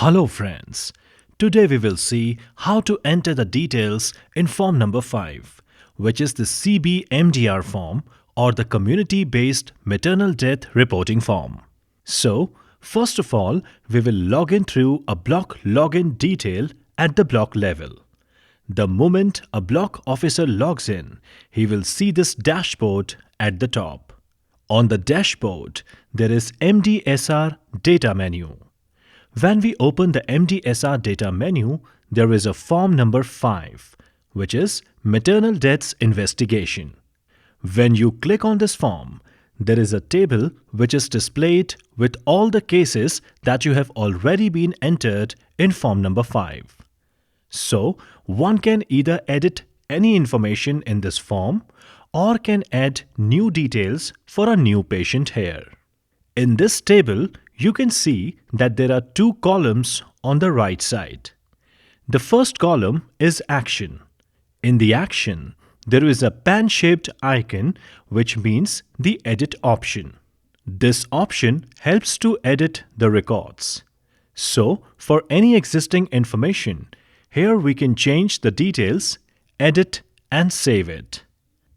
Hello friends, today we will see how to enter the details in form number 5, which is the CBMDR form or the Community-Based Maternal Death Reporting form. So, first of all, we will log in through a block login detail at the block level. The moment a block officer logs in, he will see this dashboard at the top. On the dashboard, there is MDSR data menu. When we open the MDSR data menu, there is a form number 5, which is Maternal Deaths Investigation. When you click on this form, there is a table which is displayed with all the cases that you have already been entered in form number 5. So, one can either edit any information in this form or can add new details for a new patient here. In this table, you can see that there are two columns on the right side. The first column is Action. In the Action, there is a pan-shaped icon which means the Edit option. This option helps to edit the records. So, for any existing information, here we can change the details, edit and save it.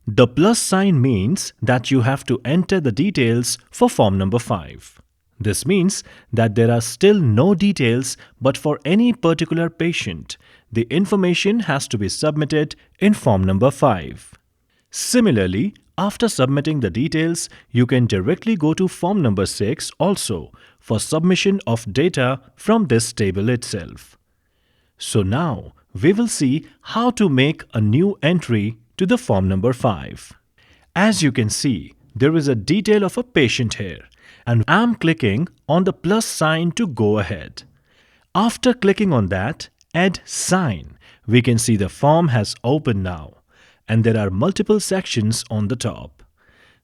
The plus sign means that you have to enter the details for form number 5. This means that there are still no details, but for any particular patient, the information has to be submitted in form number 5. Similarly, after submitting the details, you can directly go to form number 6 also for submission of data from this table itself. So now, we will see how to make a new entry to the form number 5. As you can see, there is a detail of a patient here, and I'm clicking on the plus sign to go ahead. After clicking on that, Add Sign, we can see the form has opened now, and there are multiple sections on the top.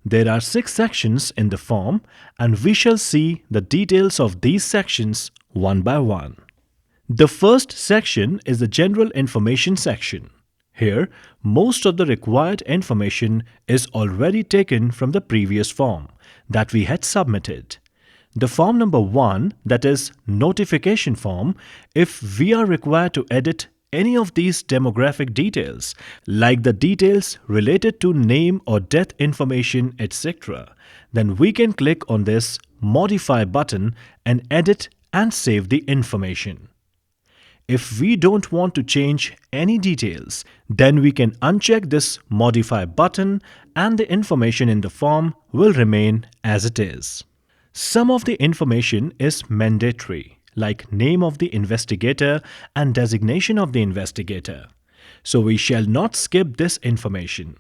There are 6 sections in the form, and we shall see the details of these sections one by one. The first section is the General Information section. Here, most of the required information is already taken from the previous form that we had submitted. The form number 1, that is Notification form, if we are required to edit any of these demographic details, like the details related to name or death information, etc., then we can click on this Modify button and edit and save the information. If we don't want to change any details, then we can uncheck this Modify button and the information in the form will remain as it is. Some of the information is mandatory, like name of the investigator and designation of the investigator. So we shall not skip this information.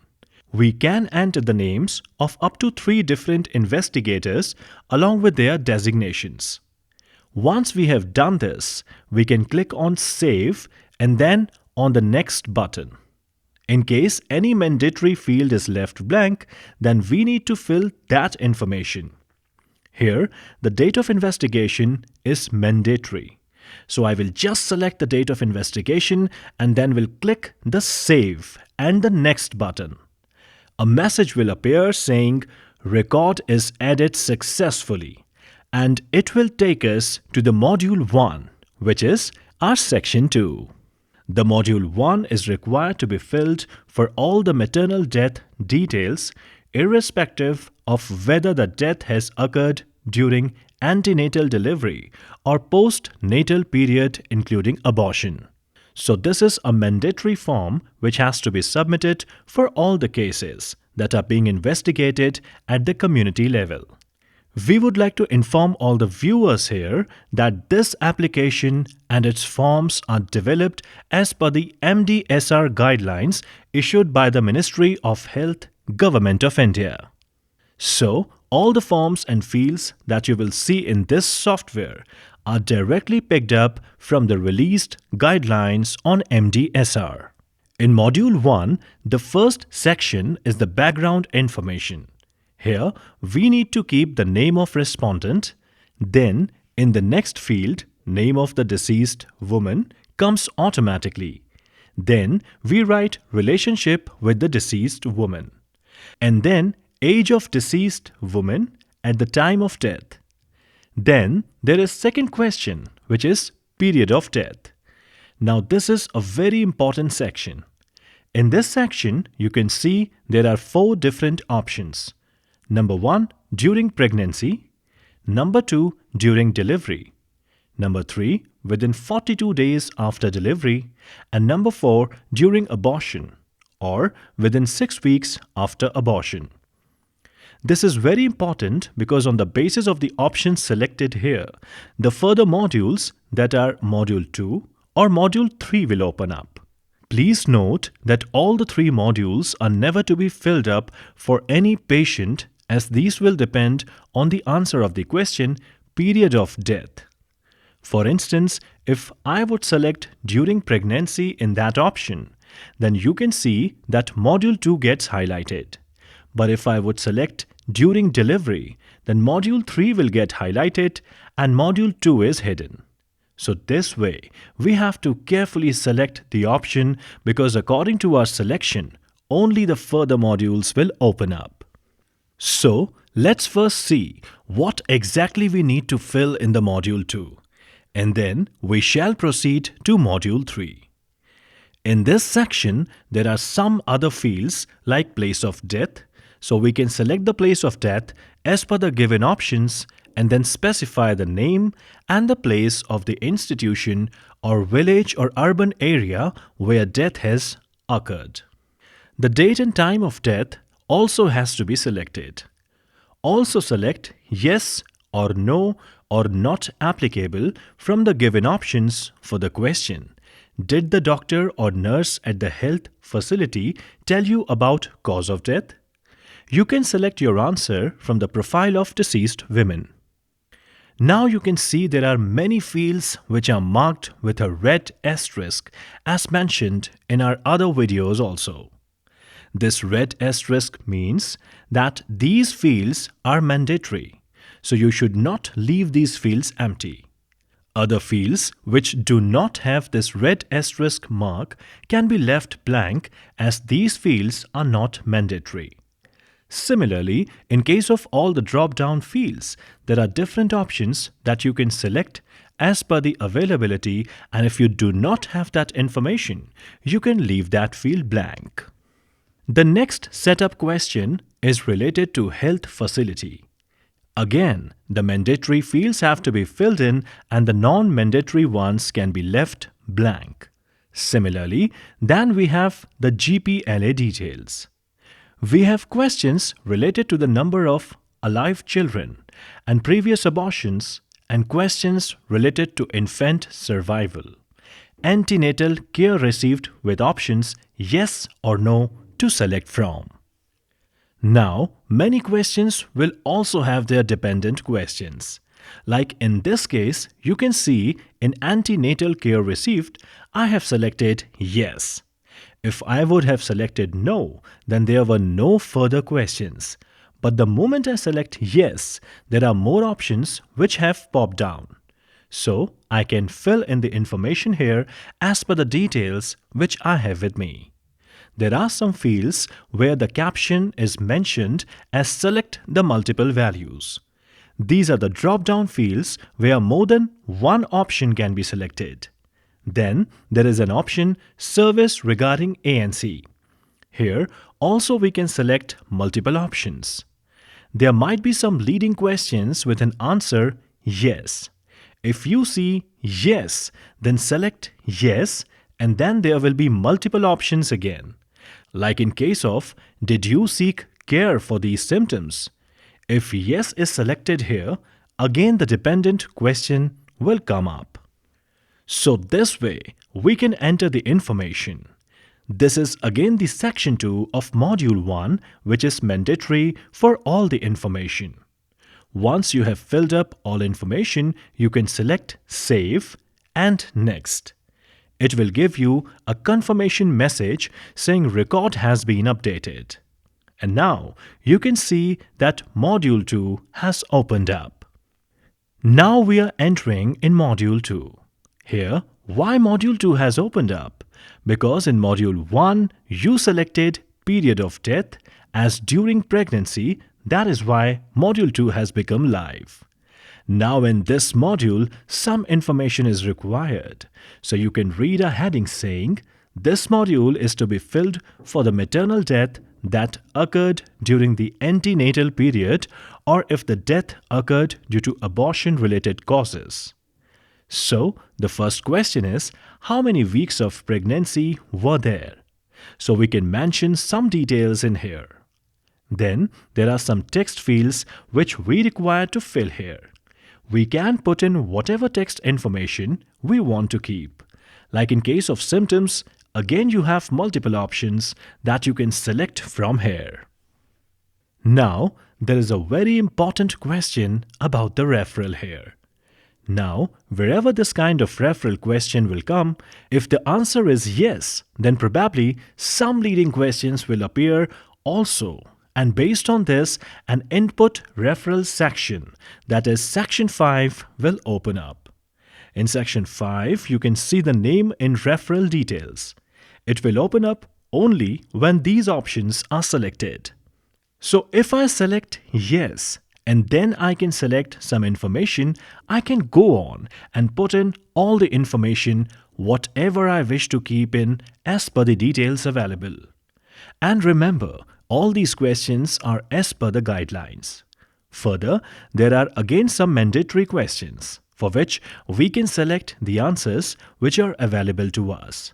We can enter the names of up to 3 different investigators along with their designations. Once we have done this, we can click on Save and then on the Next button. In case any mandatory field is left blank, then we need to fill that information. Here, the date of investigation is mandatory. So I will just select the date of investigation and then will click the Save and the Next button. A message will appear saying, Record is added successfully. And it will take us to the Module 1, which is our Section 2. The Module 1 is required to be filled for all the maternal death details, irrespective of whether the death has occurred during antenatal delivery or postnatal period including abortion. So this is a mandatory form which has to be submitted for all the cases that are being investigated at the community level. We would like to inform all the viewers here that this application and its forms are developed as per the MDSR guidelines issued by the Ministry of Health, Government of India. So, all the forms and fields that you will see in this software are directly picked up from the released guidelines on MDSR. In Module 1, the first section is the background information. Here, we need to keep the name of respondent. Then, in the next field, name of the deceased woman comes automatically. Then, we write relationship with the deceased woman. And then, age of deceased woman at the time of death. Then, there is second question, which is period of death. Now this is a very important section. In this section, you can see there are 4 different options. Number 1, during pregnancy. Number 2, during delivery. Number 3, within 42 days after delivery. And number 4, during abortion or within 6 weeks after abortion. This is very important because on the basis of the options selected here, the further modules that are Module 2 or Module 3 will open up. Please note that all the 3 modules are never to be filled up for any patient, as these will depend on the answer of the question, period of death. For instance, if I would select during pregnancy in that option, then you can see that Module 2 gets highlighted. But if I would select during delivery, then Module 3 will get highlighted and Module 2 is hidden. So this way, we have to carefully select the option because according to our selection, only the further modules will open up. So let's first see what exactly we need to fill in the Module 2. And then we shall proceed to Module 3. In this section, there are some other fields like place of death. So we can select the place of death as per the given options and then specify the name and the place of the institution or village or urban area where death has occurred. The date and time of death also has to be selected. Also select yes or no or not applicable from the given options for the question. Did the doctor or nurse at the health facility tell you about cause of death? You can select your answer from the profile of deceased women. Now you can see there are many fields which are marked with a red asterisk as mentioned in our other videos also. This red asterisk means that these fields are mandatory, so you should not leave these fields empty. Other fields which do not have this red asterisk mark can be left blank as these fields are not mandatory. Similarly, in case of all the drop-down fields, there are different options that you can select as per the availability, and if you do not have that information, you can leave that field blank. The next setup question is related to health facility. Again, the mandatory fields have to be filled in and the non-mandatory ones can be left blank. Similarly, then we have the GPLA details. We have questions related to the number of alive children and previous abortions and questions related to infant survival. Antenatal care received with options yes or no to select from. Now, many questions will also have their dependent questions. Like in this case, you can see in antenatal care received, I have selected yes. If I would have selected no, then there were no further questions. But the moment I select yes, there are more options which have popped down. So I can fill in the information here as per the details which I have with me. There are some fields where the caption is mentioned as select the multiple values. These are the drop-down fields where more than one option can be selected. Then there is an option service regarding ANC. Here also we can select multiple options. There might be some leading questions with an answer yes. If you see yes, then select yes and then there will be multiple options again. Like in case of did you seek care for these symptoms? If yes is selected here, again the dependent question will come up. So this way, we can enter the information. This is again the section 2 of module 1, which is mandatory for all the information. Once you have filled up all information, you can select Save and Next. It will give you a confirmation message saying record has been updated. And now you can see that module 2 has opened up. Now we are entering in module 2. Here, why module 2 has opened up? Because in module 1, you selected period of death as during pregnancy. That is why module 2 has become live. Now in this module, some information is required. So you can read a heading saying, this module is to be filled for the maternal death that occurred during the antenatal period or if the death occurred due to abortion-related causes. So the first question is, how many weeks of pregnancy were there? So we can mention some details in here. Then there are some text fields which we require to fill here. We can put in whatever text information we want to keep. Like in case of symptoms, again you have multiple options that you can select from here. Now, there is a very important question about the referral here. Now, wherever this kind of referral question will come, if the answer is yes, then probably some leading questions will appear also. And based on this, an input referral section, that is section 5, will open up. In section 5, you can see the name in referral details. It will open up only when these options are selected. So if I select yes, and then I can select some information, I can go on and put in all the information, whatever I wish to keep in as per the details available. And remember, all these questions are as per the guidelines. Further, there are again some mandatory questions for which we can select the answers which are available to us.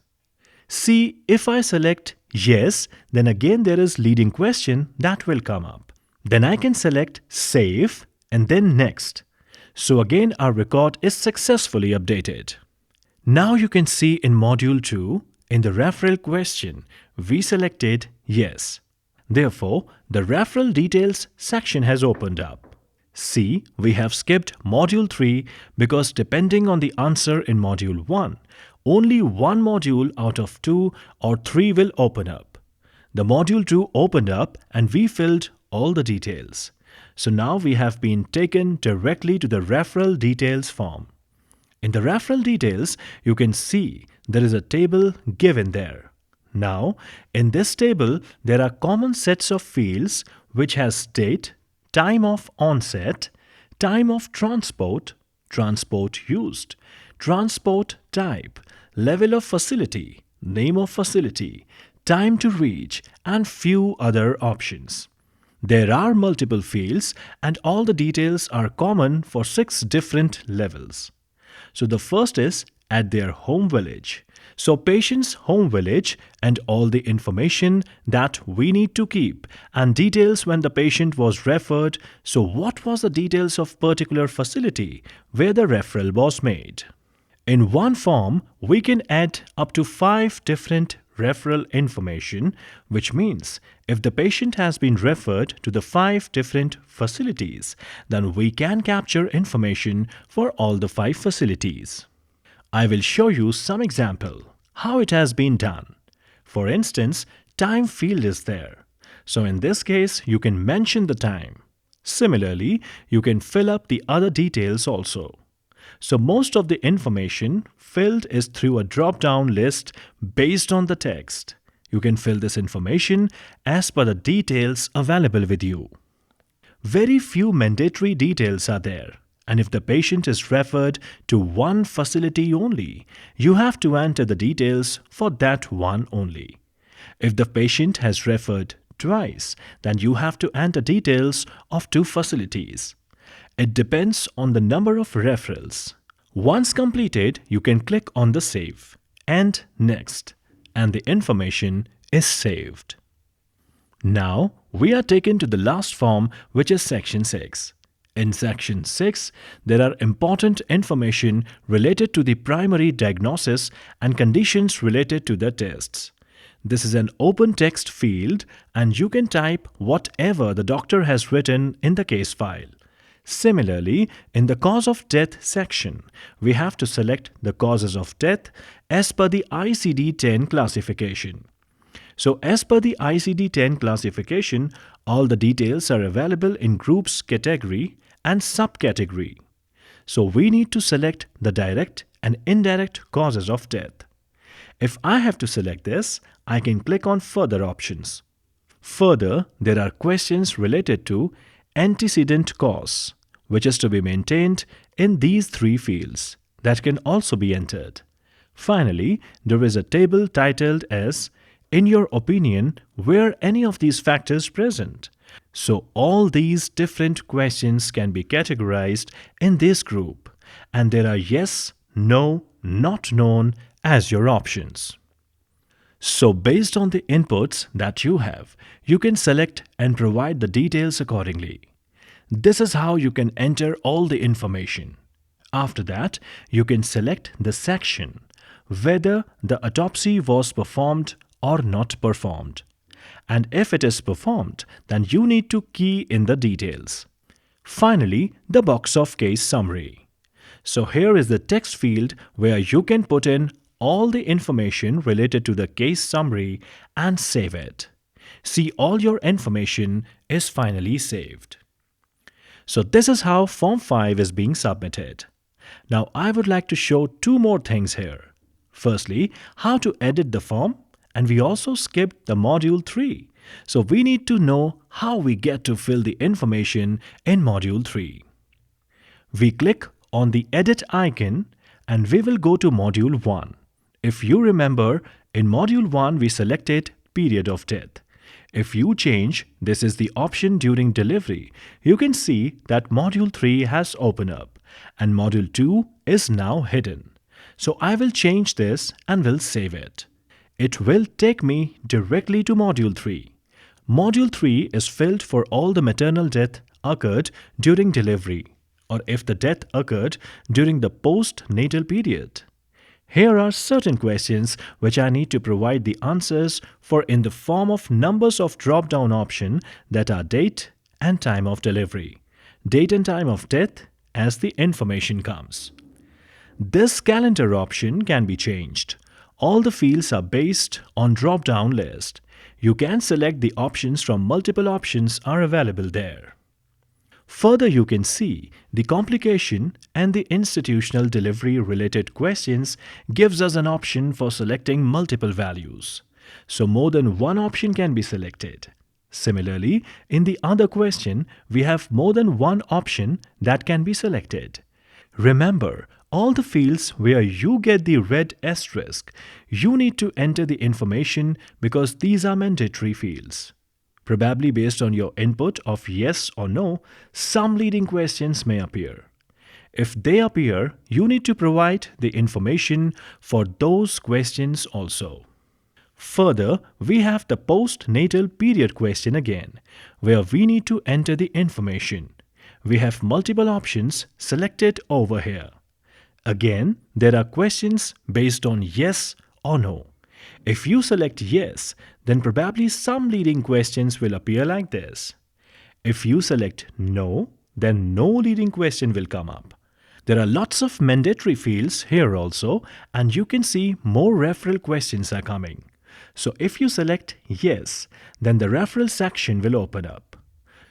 See, if I select yes, then again there is leading question that will come up. Then I can select save and then next. So again our record is successfully updated. Now you can see in module 2, in the referral question, we selected yes. Therefore, the referral details section has opened up. See, we have skipped module 3 because depending on the answer in module 1, only one module out of 2 or 3 will open up. The module 2 opened up and we filled all the details. So now we have been taken directly to the referral details form. In the referral details, you can see there is a table given there. Now, in this table, there are common sets of fields which has date, time of onset, time of transport, transport used, transport type, level of facility, name of facility, time to reach, and few other options. There are multiple fields and all the details are common for 6 different levels. So the first is at their home village. So patient's home village and all the information that we need to keep and details when the patient was referred. So what was the details of particular facility where the referral was made? In one form, we can add up to 5 different referral information, which means if the patient has been referred to the 5 different facilities, then we can capture information for all the 5 facilities. I will show you some example how it has been done. For instance, time field is there. So in this case, you can mention the time. Similarly, you can fill up the other details also. So most of the information filled is through a drop-down list based on the text. You can fill this information as per the details available with you. Very few mandatory details are there. And if the patient is referred to one facility only, you have to enter the details for that one only. If the patient has referred twice, then you have to enter details of 2 facilities. It depends on the number of referrals. Once completed, you can click on the Save and Next, and the information is saved. Now, we are taken to the last form, which is Section 6. In Section 6, there are important information related to the primary diagnosis and conditions related to the tests. This is an open text field and you can type whatever the doctor has written in the case file. Similarly, in the cause of death section, we have to select the causes of death as per the ICD-10 classification. So as per the ICD-10 classification, all the details are available in groups category and subcategory. So we need to select the direct and indirect causes of death. If I have to select this, I can click on further options. Further, there are questions related to antecedent cause. which is to be maintained in these three fields that can also be entered. Finally, there is a table titled as "In your opinion, were any of these factors present?" So all these different questions can be categorized in this group, and there are yes, no, not known as your options. So based on the inputs that you have, you can select and provide the details accordingly. This is how you can enter all the information. After that, you can select the section, whether the autopsy was performed or not performed. And if it is performed, then you need to key in the details. Finally, the box of case summary. So here is the text field where you can put in all the information related to the case summary and save it. See, all your information is finally saved. So this is how Form 5 is being submitted. Now I would like to show two more things here. Firstly, how to edit the form, and we also skipped the module 3. So we need to know how we get to fill the information in module 3. We click on the edit icon and we will go to module 1. If you remember, in module 1 we selected period of death. If you change, this is the option during delivery, you can see that module 3 has opened up and module 2 is now hidden. So I will change this and will save it. It will take me directly to module 3. Module 3 is filled for all the maternal death occurred during delivery, or if the death occurred during the postnatal period. Here are certain questions which I need to provide the answers for in the form of numbers of drop-down option that are date and time of delivery, date and time of death as the information comes. This calendar option can be changed. All the fields are based on drop-down list. You can select the options from multiple options are available there. Further, you can see the complication and the institutional delivery related questions gives us an option for selecting multiple values. So more than one option can be selected. Similarly, in the other question, we have more than one option that can be selected. Remember, all the fields where you get the red asterisk, you need to enter the information because these are mandatory fields. Probably based on your input of yes or no, some leading questions may appear. If they appear, you need to provide the information for those questions also. Further, we have the postnatal period question again, where we need to enter the information. We have multiple options selected over here. Again, there are questions based on yes or no. If you select yes, then probably some leading questions will appear like this. If you select no, then no leading question will come up. There are lots of mandatory fields here also, and you can see more referral questions are coming. So if you select yes, then the referral section will open up.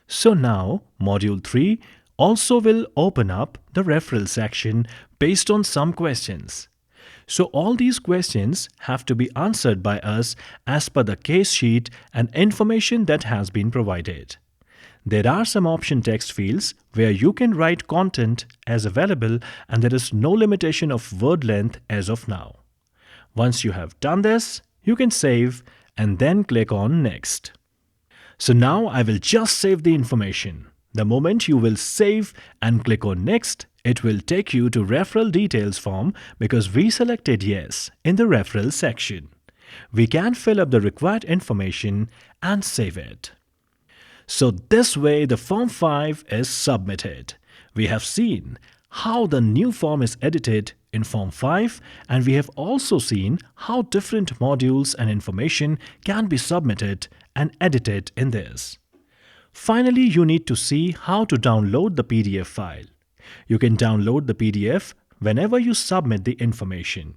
So now module 3 also will open up the referral section based on some questions. So all these questions have to be answered by us as per the case sheet and information that has been provided. There are some option text fields where you can write content as available and there is no limitation of word length as of now. Once you have done this, you can save and then click on Next. So now I will just save the information. The moment you will save and click on Next, it will take you to referral details form because we selected yes in the referral section. We can fill up the required information and save it. So this way the Form 5 is submitted. We have seen how the new form is edited in Form 5 and we have also seen how different modules and information can be submitted and edited in this. Finally, you need to see how to download the PDF file. You can download the PDF whenever you submit the information.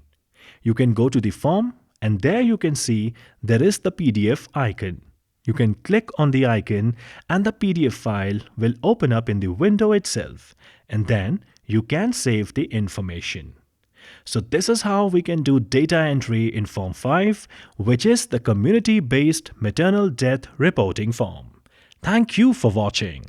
You can go to the form and there you can see there is the PDF icon. You can click on the icon and the PDF file will open up in the window itself and then you can save the information. So this is how we can do data entry in Form 5, which is the community-based maternal death reporting form. Thank you for watching.